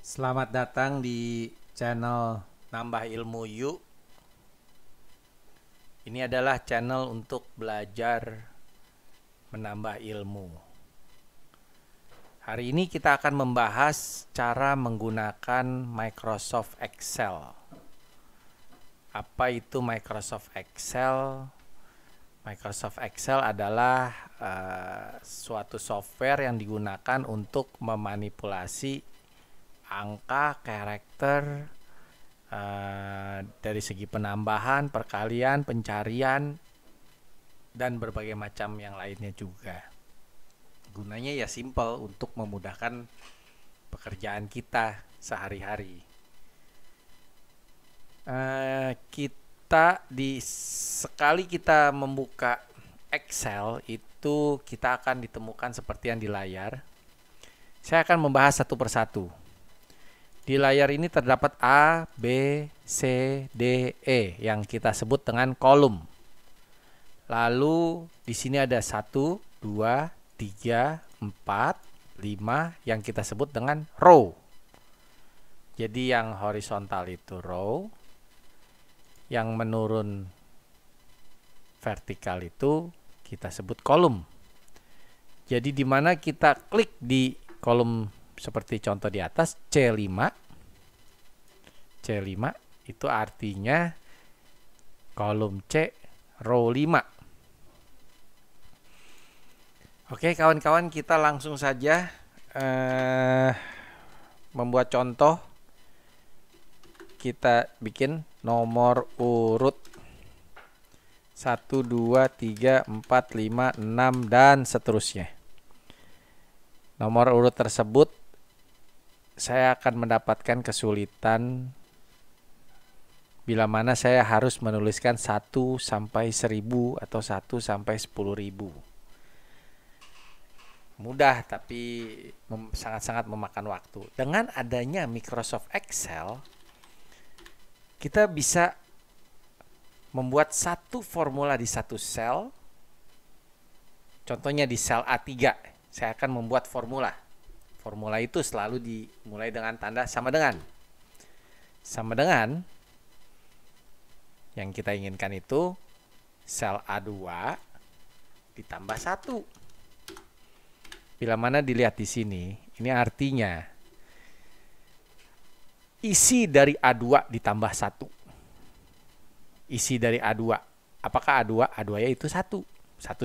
Selamat datang di channel Nambah Ilmu Yuk. Ini adalah channel untuk belajar menambah ilmu. Hari ini kita akan membahas cara menggunakan Microsoft Excel. Apa itu Microsoft Excel? Microsoft Excel adalah suatu software yang digunakan untuk memanipulasi angka, karakter, dari segi penambahan, perkalian, pencarian, dan berbagai macam yang lainnya juga. Gunanya ya simple untuk memudahkan pekerjaan kita sehari-hari. Sekali kita membuka Excel itu kita akan ditemukan seperti yang di layar. Saya akan membahas satu persatu. Di layar ini terdapat A, B, C, D, E yang kita sebut dengan kolom. Lalu di sini ada 1, 2, 3, 4, 5 yang kita sebut dengan row. Jadi yang horizontal itu row, yang menurun vertikal itu kita sebut kolom. Jadi di mana kita klik di kolom seperti contoh di atas C5 itu artinya kolom C row 5. Oke kawan-kawan, kita langsung saja membuat contoh. Kita bikin nomor urut 1, 2, 3, 4, 5, 6 dan seterusnya. Nomor urut tersebut saya akan mendapatkan kesulitan bila mana saya harus menuliskan 1 sampai 1000 atau 1 sampai 10.000. Mudah tapi sangat-sangat memakan waktu. Dengan adanya Microsoft Excel, kita bisa membuat satu formula di satu sel. Contohnya di sel A3, saya akan membuat formula. Formula itu selalu dimulai dengan tanda sama dengan. Sama dengan yang kita inginkan itu sel A2 ditambah 1. Bila mana dilihat di sini, ini artinya isi dari A2 ditambah 1. Isi dari A2. Apakah A2? A2 yaitu 1. 1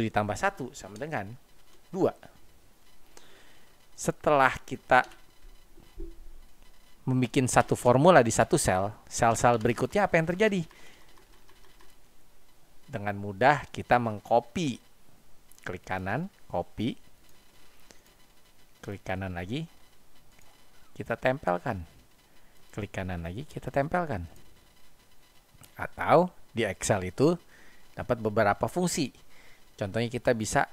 ditambah 1 sama dengan 2. Setelah kita membuat satu formula di satu sel, sel-sel berikutnya apa yang terjadi? Dengan mudah kita mengcopy. Klik kanan, copy. Klik kanan lagi, kita tempelkan. Klik kanan lagi, kita tempelkan. Atau di Excel itu dapat beberapa fungsi. Contohnya kita bisa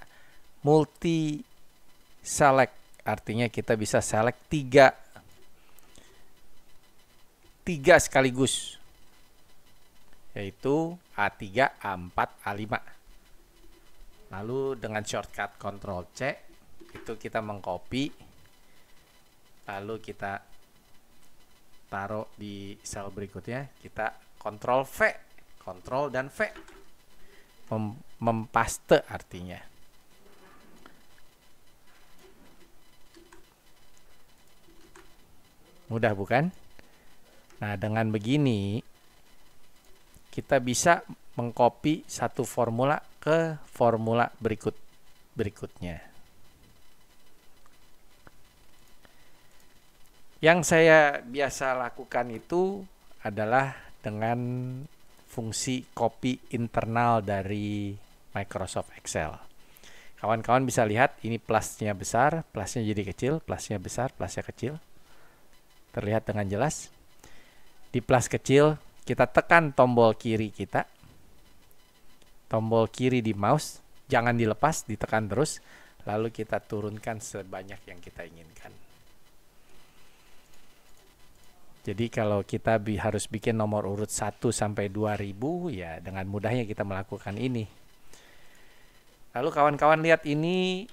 multi select. Artinya kita bisa select 3 sekaligus, yaitu A3, A4, A5. Lalu dengan shortcut Ctrl C itu kita mengcopy, lalu kita taruh di sel berikutnya, kita Ctrl V, Ctrl dan V, mempaste artinya. Mudah bukan? Nah, dengan begini kita bisa mengcopy satu formula ke formula berikutnya. Yang saya biasa lakukan itu adalah dengan fungsi copy internal dari Microsoft Excel. Kawan-kawan bisa lihat ini plusnya besar, plusnya jadi kecil, plusnya besar, plusnya kecil. Terlihat dengan jelas. Di plus kecil kita tekan tombol kiri kita. Tombol kiri di mouse, jangan dilepas, ditekan terus. Lalu kita turunkan sebanyak yang kita inginkan. Jadi kalau kita harus bikin nomor urut 1 sampai 2000, ya dengan mudahnya kita melakukan ini. Lalu kawan-kawan lihat, ini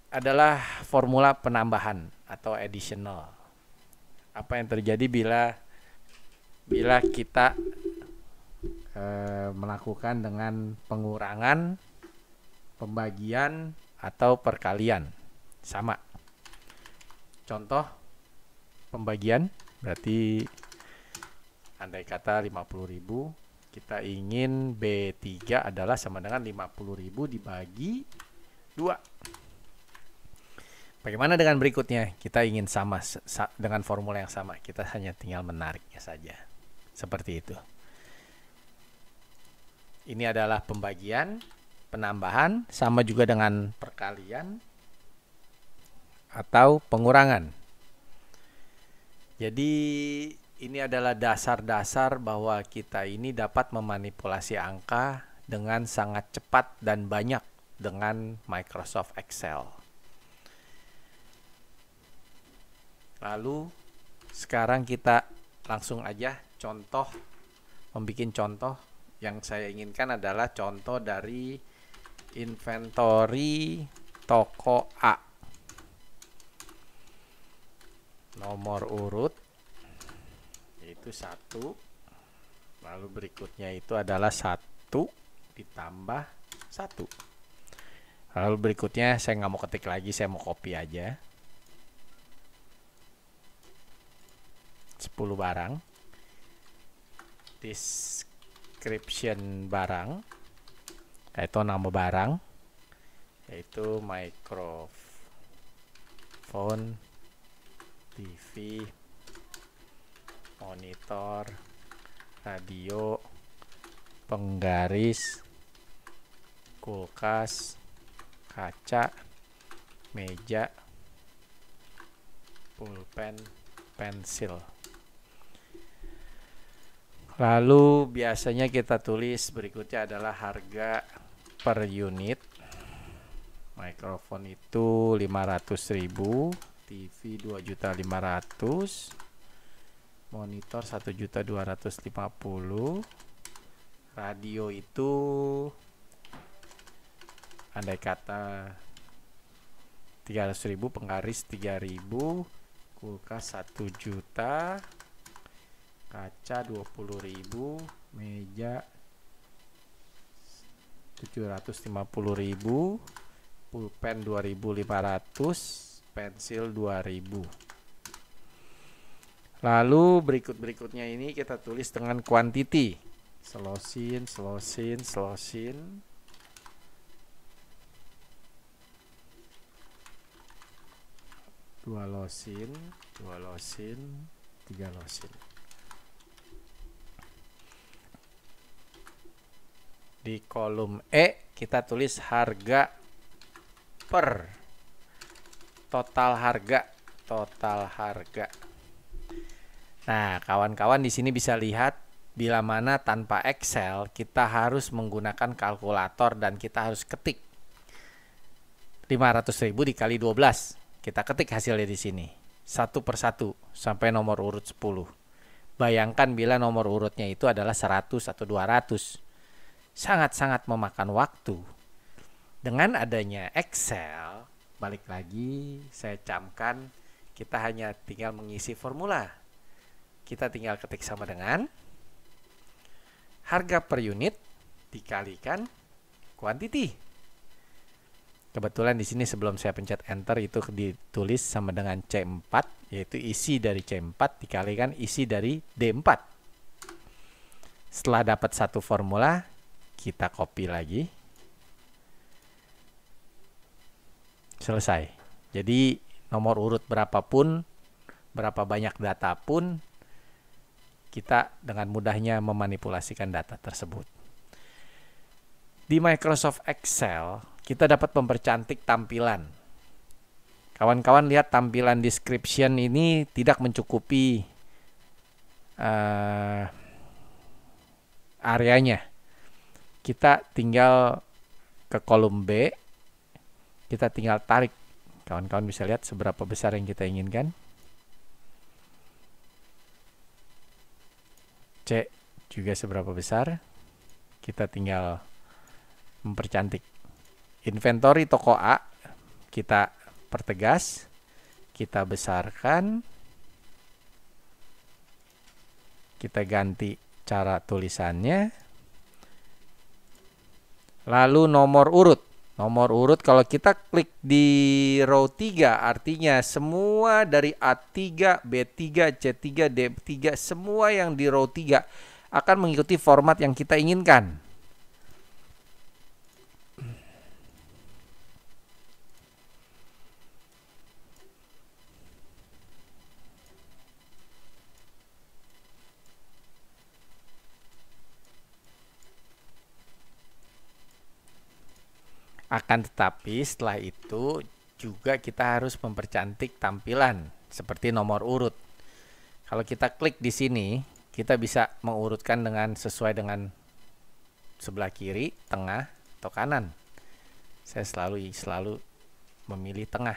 adalah formula penambahan atau additional. Apa yang terjadi bila kita melakukan dengan pengurangan, pembagian, atau perkalian. Sama. Contoh pembagian berarti andai kata 50.000, kita ingin B3 adalah sama dengan 50.000 dibagi 2. Bagaimana dengan berikutnya? Kita ingin sama dengan formula yang sama. Kita hanya tinggal menariknya saja. Seperti itu. Ini adalah pembagian, penambahan, sama juga dengan perkalian atau pengurangan. Jadi ini adalah dasar-dasar bahwa kita ini dapat memanipulasi angka dengan sangat cepat dan banyak dengan Microsoft Excel. Lalu sekarang kita langsung aja membuat contoh. Yang saya inginkan adalah contoh dari inventory toko A. Nomor urut yaitu 1. Lalu berikutnya itu adalah 1 ditambah 1. Lalu berikutnya saya nggak mau ketik lagi, saya mau copy aja. 10 barang, description barang, yaitu nama barang, yaitu microphone, TV, monitor, radio, penggaris, kulkas, kaca, meja, pulpen, pensil. Lalu biasanya kita tulis berikutnya adalah harga per unit. Mikrofon itu 500.000, TV 2.500.000, monitor 1.250.000, radio itu andai kata 300.000, penggaris 3.000, kulkas 1 juta, kaca 20.000, meja 750.000, pulpen 2.500, pensil 2.000. Lalu berikutnya ini kita tulis dengan quantity. Selosin. 2 losin, 3 losin. Di kolom E kita tulis harga per total harga. Nah, kawan-kawan di sini bisa lihat bila mana tanpa Excel kita harus menggunakan kalkulator dan kita harus ketik 500.000 dikali 12. Kita ketik hasilnya di sini satu persatu sampai nomor urut 10. Bayangkan bila nomor urutnya itu adalah 100 atau 200. Sangat-sangat memakan waktu. Dengan adanya Excel, balik lagi saya camkan, kita hanya tinggal mengisi formula. Kita tinggal ketik sama dengan harga per unit dikalikan quantity. Kebetulan di sini sebelum saya pencet enter itu ditulis sama dengan C4, yaitu isi dari C4 dikalikan isi dari D4. Setelah dapat satu formula, kita copy lagi. Selesai. Jadi nomor urut berapapun, berapa banyak data pun, kita dengan mudahnya memanipulasikan data tersebut. Di Microsoft Excel, kita dapat mempercantik tampilan. Kawan-kawan lihat tampilan description ini tidak mencukupi areanya. Kita tinggal ke kolom B, kita tinggal tarik. Kawan-kawan bisa lihat seberapa besar yang kita inginkan. C juga seberapa besar. Kita tinggal mempercantik. Inventory toko A kita pertegas, kita besarkan, Kita ganti cara tulisannya. Lalu nomor urut. Nomor urut kalau kita klik di row 3 artinya semua dari A3, B3, C3, D3 semua yang di row 3 akan mengikuti format yang kita inginkan. Akan tetapi setelah itu juga kita harus mempercantik tampilan seperti nomor urut. Kalau kita klik di sini, kita bisa mengurutkan dengan sesuai dengan sebelah kiri, tengah, atau kanan. Saya selalu memilih tengah.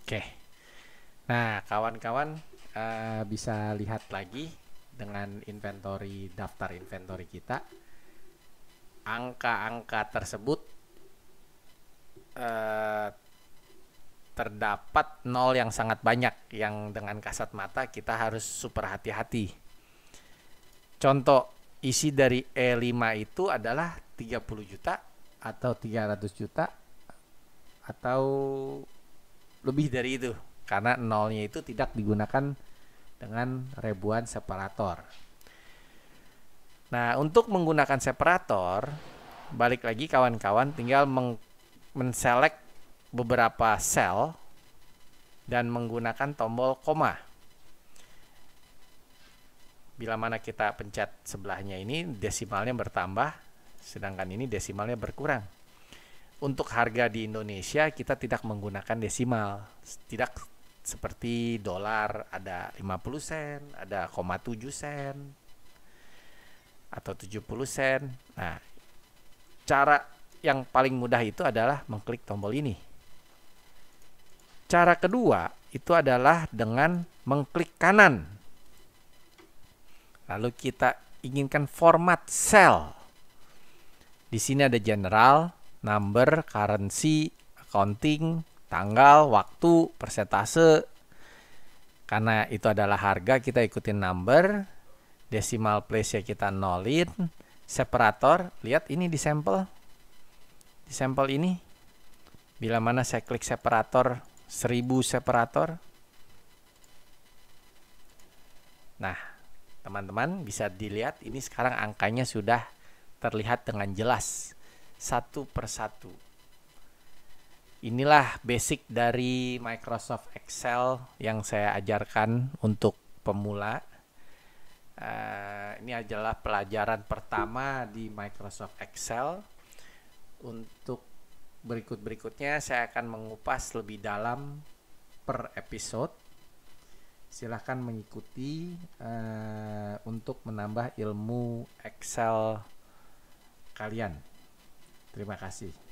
Oke. Nah, kawan-kawan bisa lihat lagi dengan inventory, daftar inventory kita, angka-angka tersebut terdapat nol yang sangat banyak, yang dengan kasat mata kita harus super hati-hati. Contoh isi dari E5 itu adalah 30 juta atau 300 juta atau lebih dari itu, karena nolnya itu tidak digunakan dengan ribuan separator. Nah, untuk menggunakan separator, balik lagi kawan-kawan, tinggal men-select beberapa sel dan menggunakan tombol koma. Bila mana kita pencet sebelahnya ini, desimalnya bertambah, sedangkan ini desimalnya berkurang. Untuk harga di Indonesia kita tidak menggunakan desimal, tidak seperti dolar ada 50 sen, ada 0,7 sen atau 70 sen. Nah, cara yang paling mudah itu adalah mengklik tombol ini. Cara kedua itu adalah dengan mengklik kanan. Lalu kita inginkan format sel. Di sini ada general, number, currency, accounting, tanggal, waktu, persentase. Karena itu adalah harga, kita ikutin number. Decimal place ya kita nolin. Separator, lihat ini di sampel. Di sampel ini, bila mana saya klik separator, 1000 separator. Nah, teman-teman bisa dilihat ini sekarang angkanya sudah terlihat dengan jelas satu persatu. Inilah basic dari Microsoft Excel yang saya ajarkan untuk pemula. Ini adalah pelajaran pertama di Microsoft Excel. Untuk berikutnya saya akan mengupas lebih dalam per episode. Silahkan mengikuti untuk menambah ilmu Excel kalian. Terima kasih.